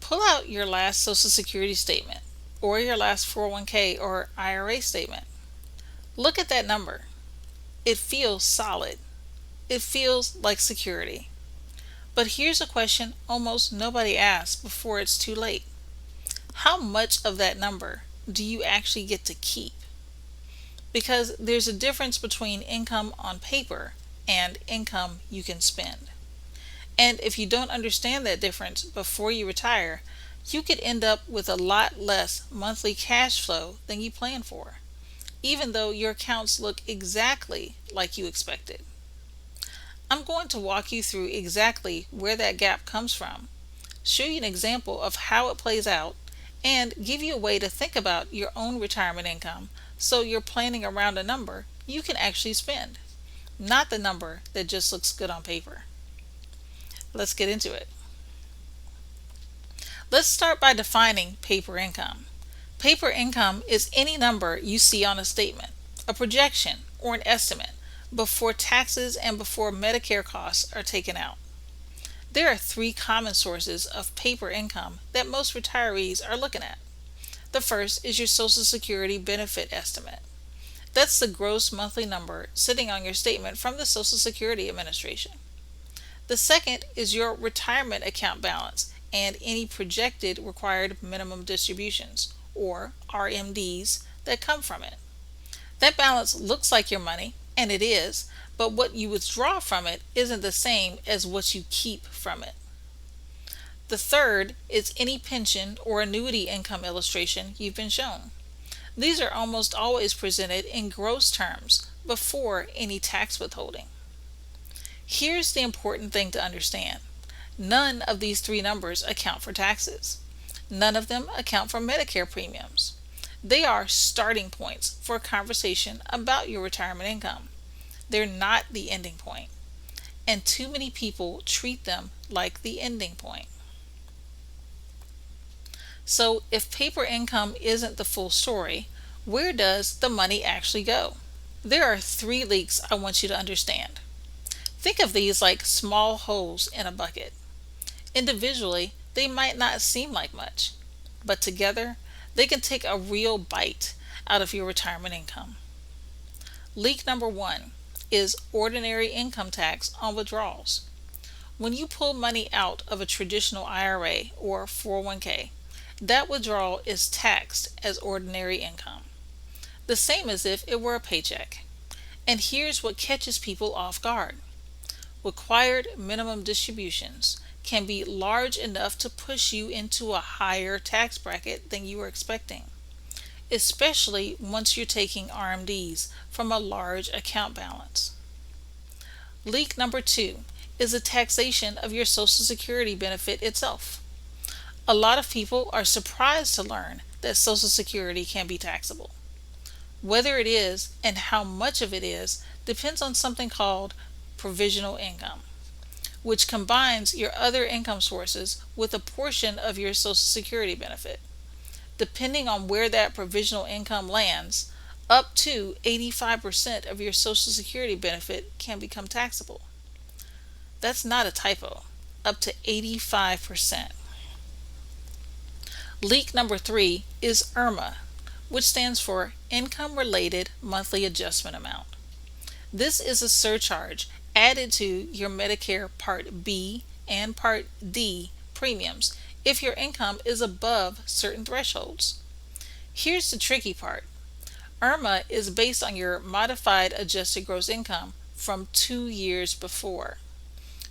Pull out your last Social Security statement or your last 401k or IRA statement. Look at that number. It feels solid. It feels like security. But here's a question almost nobody asks before it's too late. How much of that number do you actually get to keep? Because there's a difference between income on paper and income you can spend. And if you don't understand that difference before you retire, you could end up with a lot less monthly cash flow than you planned for, even though your accounts look exactly like you expected. I'm going to walk you through exactly where that gap comes from, show you an example of how it plays out, and give you a way to think about your own retirement income so you're planning around a number you can actually spend, not the number that just looks good on paper. Let's get into it. Let's start by defining paper income. Paper income is any number you see on a statement, a projection, or an estimate before taxes and before Medicare costs are taken out. There are three common sources of paper income that most retirees are looking at. The first is your Social Security benefit estimate. That's the gross monthly number sitting on your statement from the Social Security Administration. The second is your retirement account balance and any projected required minimum distributions, or RMDs, that come from it. That balance looks like your money, and it is, but what you withdraw from it isn't the same as what you keep from it. The third is any pension or annuity income illustration you've been shown. These are almost always presented in gross terms before any tax withholding. Here's the important thing to understand. None of these three numbers account for taxes. None of them account for Medicare premiums. They are starting points for a conversation about your retirement income. They're not the ending point, and too many people treat them like the ending point. So, if paper income isn't the full story, where does the money actually go? There are three leaks I want you to understand. Think of these like small holes in a bucket. Individually, they might not seem like much, but together, they can take a real bite out of your retirement income. Leak number one is ordinary income tax on withdrawals. When you pull money out of a traditional IRA or 401k, that withdrawal is taxed as ordinary income, the same as if it were a paycheck. And here's what catches people off guard. Required minimum distributions can be large enough to push you into a higher tax bracket than you were expecting, especially once you're taking RMDs from a large account balance. Leak number two is the taxation of your Social Security benefit itself. A lot of people are surprised to learn that Social Security can be taxable. Whether it is and how much of it is depends on something called provisional income, which combines your other income sources with a portion of your Social Security benefit. Depending on where that provisional income lands, up to 85% of your Social Security benefit can become taxable. That's not a typo, up to 85%. Leak number three is IRMAA, which stands for Income Related Monthly Adjustment Amount. This is a surcharge added to your Medicare Part B and Part D premiums if your income is above certain thresholds. Here's the tricky part. IRMAA is based on your modified adjusted gross income from 2 years before.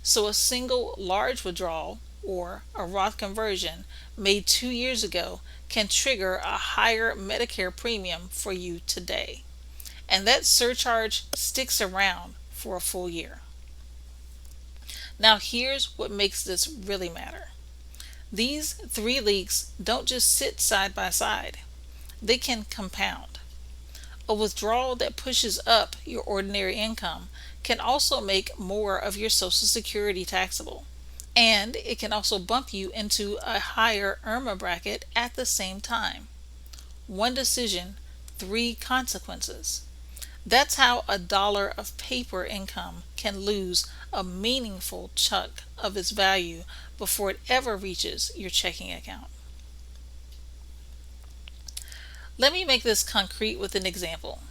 So a single large withdrawal or a Roth conversion made 2 years ago can trigger a higher Medicare premium for you today. And that surcharge sticks around for a full year. Now here's what makes this really matter. These three leaks don't just sit side by side. They can compound. A withdrawal that pushes up your ordinary income can also make more of your Social Security taxable. And it can also bump you into a higher IRMAA bracket at the same time. One decision, three consequences. That's how a dollar of paper income can lose a meaningful chunk of its value before it ever reaches your checking account. Let me make this concrete with an example.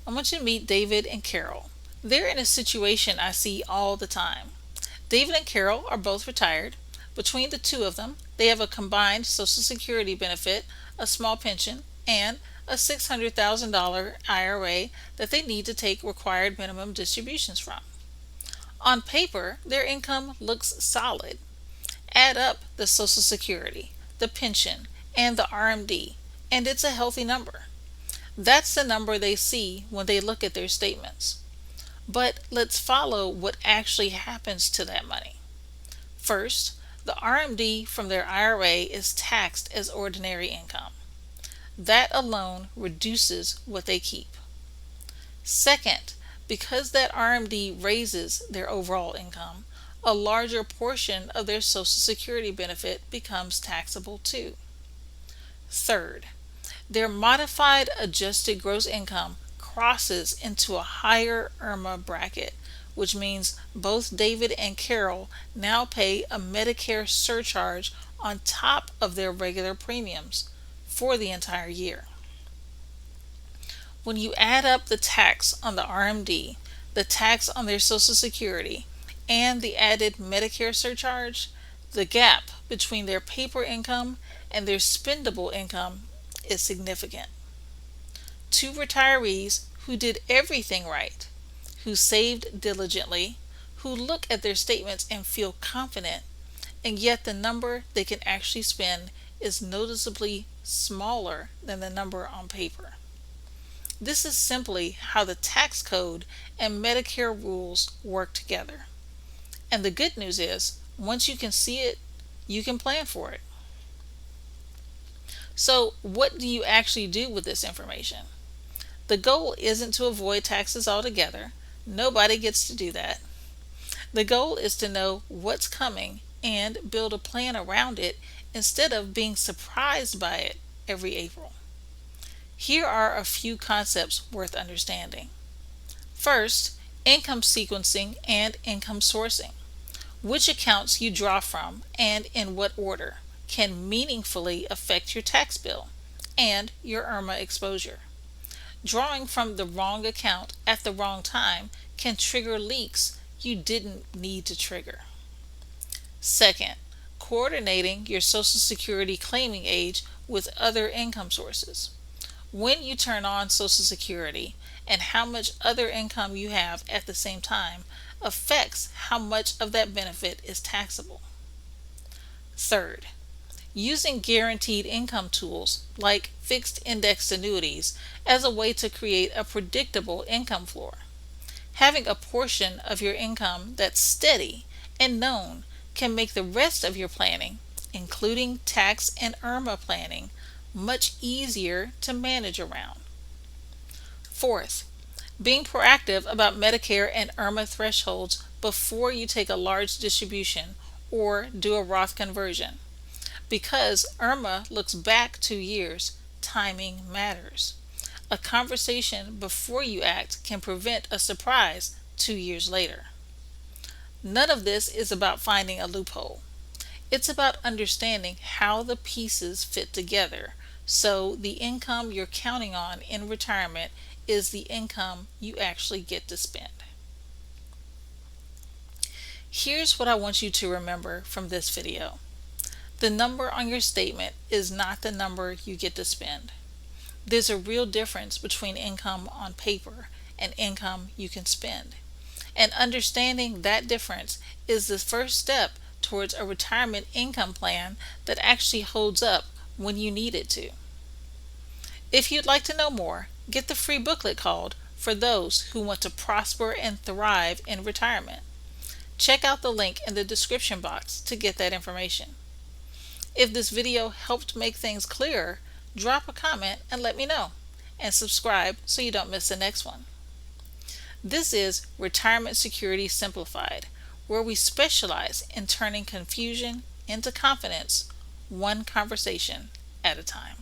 I want you to meet David and Carol. They're in a situation I see all the time. David and Carol are both retired. Between the two of them, they have a combined Social Security benefit, a small pension, and a $600,000 IRA that they need to take required minimum distributions from. On paper, their income looks solid. Add up the Social Security, the pension, and the RMD, and it's a healthy number. That's the number they see when they look at their statements. But let's follow what actually happens to that money. First, the RMD from their IRA is taxed as ordinary income. That alone reduces what they keep. Second, because that RMD raises their overall income, a larger portion of their Social Security benefit becomes taxable too. Third, their modified adjusted gross income crosses into a higher IRMAA bracket, which means both David and Carol now pay a Medicare surcharge on top of their regular premiums for the entire year. When you add up the tax on the RMD, the tax on their Social Security, and the added Medicare surcharge, the gap between their paper income and their spendable income is significant. Two retirees who did everything right, who saved diligently, who look at their statements and feel confident, and yet the number they can actually spend is noticeably smaller than the number on paper. This is simply how the tax code and Medicare rules work together. And the good news is, once you can see it, you can plan for it. So, what do you actually do with this information? The goal isn't to avoid taxes altogether. Nobody gets to do that. The goal is to know what's coming and build a plan around it instead of being surprised by it every April. Here are a few concepts worth understanding. First, income sequencing and income sourcing. Which accounts you draw from and in what order can meaningfully affect your tax bill and your IRMAA exposure. Drawing from the wrong account at the wrong time can trigger leaks you didn't need to trigger. Second, coordinating your Social Security claiming age with other income sources. When you turn on Social Security and how much other income you have at the same time affects how much of that benefit is taxable. Third, using guaranteed income tools like fixed indexed annuities as a way to create a predictable income floor. Having a portion of your income that's steady and known can make the rest of your planning, including tax and IRMAA planning, much easier to manage around. Fourth, being proactive about Medicare and IRMAA thresholds before you take a large distribution or do a Roth conversion. Because IRMAA looks back 2 years, timing matters. A conversation before you act can prevent a surprise 2 years later. None of this is about finding a loophole. It's about understanding how the pieces fit together so the income you're counting on in retirement is the income you actually get to spend. Here's what I want you to remember from this video. The number on your statement is not the number you get to spend. There's a real difference between income on paper and income you can spend. And understanding that difference is the first step towards a retirement income plan that actually holds up when you need it to. If you'd like to know more, get the free booklet called For Those Who Want to Prosper and Thrive in Retirement. Check out the link in the description box to get that information. If this video helped make things clearer, drop a comment and let me know, and subscribe so you don't miss the next one. This is Retirement Security Simplified, where we specialize in turning confusion into confidence, one conversation at a time.